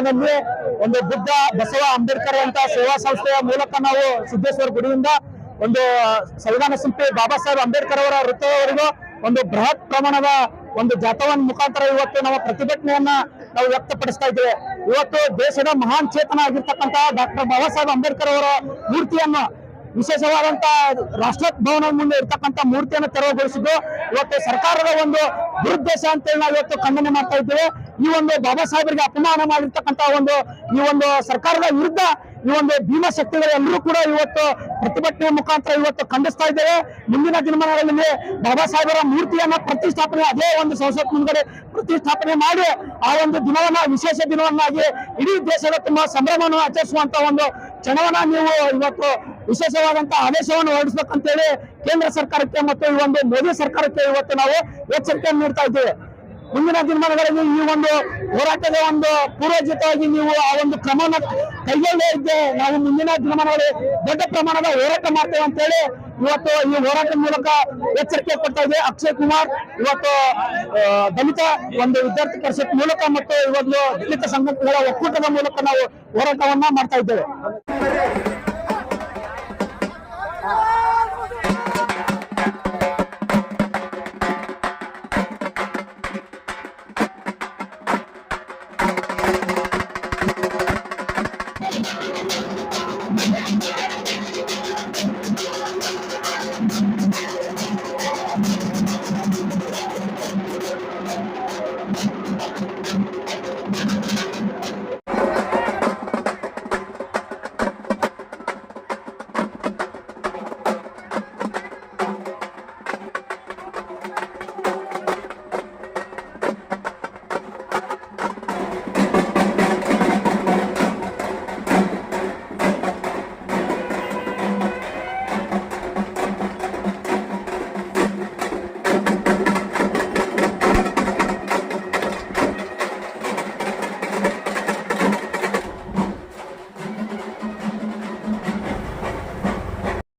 ದಿನದಲ್ಲಿ ಒಂದು ಬುದ್ಧ ಬಸವ ಅಂಬೇಡ್ಕರ್ ಅಂತ ಸೇವಾ ಸಂಸ್ಥೆಯ ಮೂಲಕ ನಾವು ಸಿದ್ದೇಶ್ವರ ಗುಡಿಯಿಂದ ಒಂದು ಸಂವಿಧಾನ ಶಿಲ್ಪಿ ಬಾಬಾ ಸಾಹೇಬ್ ಅಂಬೇಡ್ಕರ್ ಅವರ ವೃತ್ತದವರೆಗೂ ಒಂದು ಬೃಹತ್ ಪ್ರಮಾಣದ ಒಂದು ಜಾಥಾವನ್ನ ಮುಖಾಂತರ ಇವತ್ತು ನಾವು ಪ್ರತಿಭಟನೆಯನ್ನ ನಾವು ವ್ಯಕ್ತಪಡಿಸ್ತಾ ಇದ್ದೇವೆ. ಇವತ್ತು ದೇಶದ ಮಹಾನ್ ಚೇತನ ಆಗಿರ್ತಕ್ಕಂಥ ಡಾಕ್ಟರ್ ಬಾಬಾ ಸಾಹೇಬ್ ಅಂಬೇಡ್ಕರ್ ಅವರ ಮೂರ್ತಿಯನ್ನು ವಿಶೇಷವಾದಂತ ರಾಷ್ಟ್ರಭವನದ ಮುಂದೆ ಇರ್ತಕ್ಕಂಥ ಮೂರ್ತಿಯನ್ನು ತೆರವುಗೊಳಿಸಿದ್ದು ಇವತ್ತು ಸರ್ಕಾರದ ಒಂದು ದುರುದ್ದೇಶ ಅಂತೇಳಿ ನಾವು ಇವತ್ತು ಖಂಡನೆ ಮಾಡ್ತಾ ಇದ್ದೇವೆ. ಈ ಒಂದು ಬಾಬಾ ಸಾಹೇಬರಿಗೆ ಅಪಮಾನ ಮಾಡಿರ್ತಕ್ಕಂಥ ಈ ಒಂದು ಸರ್ಕಾರದ ವಿರುದ್ಧ ಈ ಒಂದು ಭೀಮಶಕ್ತಿಗಳೆಲ್ಲರೂ ಕೂಡ ಇವತ್ತು ಪ್ರತಿಭಟನೆ ಮುಖಾಂತರ ಇವತ್ತು ಖಂಡಿಸ್ತಾ ಇದ್ದೇವೆ. ಮುಂದಿನ ದಿನಮಾನಗಳಲ್ಲಿ ಬಾಬಾ ಸಾಹೇಬರ ಮೂರ್ತಿಯನ್ನ ಪ್ರತಿಷ್ಠಾಪನೆ ಅದೇ ಒಂದು ಸಂಸತ್ ಮುಂದ್ಗಡೆ ಪ್ರತಿಷ್ಠಾಪನೆ ಮಾಡಿ ಆ ಒಂದು ದಿನವನ್ನ ವಿಶೇಷ ದಿನವನ್ನಾಗಿ ಇಡೀ ದೇಶದ ತುಂಬಾ ಸಂಭ್ರಮವನ್ನು ಆಚರಿಸುವಂತ ಒಂದು ಕ್ಷಣವನ್ನ ನೀವು ಇವತ್ತು ವಿಶೇಷವಾದಂತಹ ಆದೇಶವನ್ನು ಹೊರಡಿಸಬೇಕಂತೇಳಿ ಕೇಂದ್ರ ಸರ್ಕಾರಕ್ಕೆ ಮತ್ತು ಈ ಒಂದು ಮೋದಿ ಸರ್ಕಾರಕ್ಕೆ ಇವತ್ತು ನಾವು ಎಚ್ಚರಿಕೆಯನ್ನು ನೀಡ್ತಾ ಇದ್ದೇವೆ. ಮುಂದಿನ ದಿನಮಾನಗಳಲ್ಲಿ ಈ ಒಂದು ಹೋರಾಟದ ಒಂದು ಪೂರ್ವಜಿತವಾಗಿ ನೀವು ಆ ಒಂದು ಕ್ರಮವನ್ನು ಕೈಗೊಳ್ಳೇ ಇದ್ದೆ ನಾವು ಮುಂದಿನ ದಿನಮಾನಗಳಲ್ಲಿ ದೊಡ್ಡ ಪ್ರಮಾಣದ ಹೋರಾಟ ಮಾಡ್ತೇವೆ ಅಂತೇಳಿ ಇವತ್ತು ಈ ಹೋರಾಟದ ಮೂಲಕ ಎಚ್ಚರಿಕೆ ಕೊಡ್ತಾ ಇದೆ. ಅಕ್ಷಯ್ ಕುಮಾರ್ ಇವತ್ತು ದಲಿತ ಒಂದು ವಿದ್ಯಾರ್ಥಿ ಪರಿಷತ್ ಮೂಲಕ ಮತ್ತು ಇವತ್ತು ದಲಿತ ಸಂಘಟನೆಗಳ ಒಕ್ಕೂಟದ ಮೂಲಕ ನಾವು ಹೋರಾಟವನ್ನ ಮಾಡ್ತಾ ಇದ್ದೇವೆ.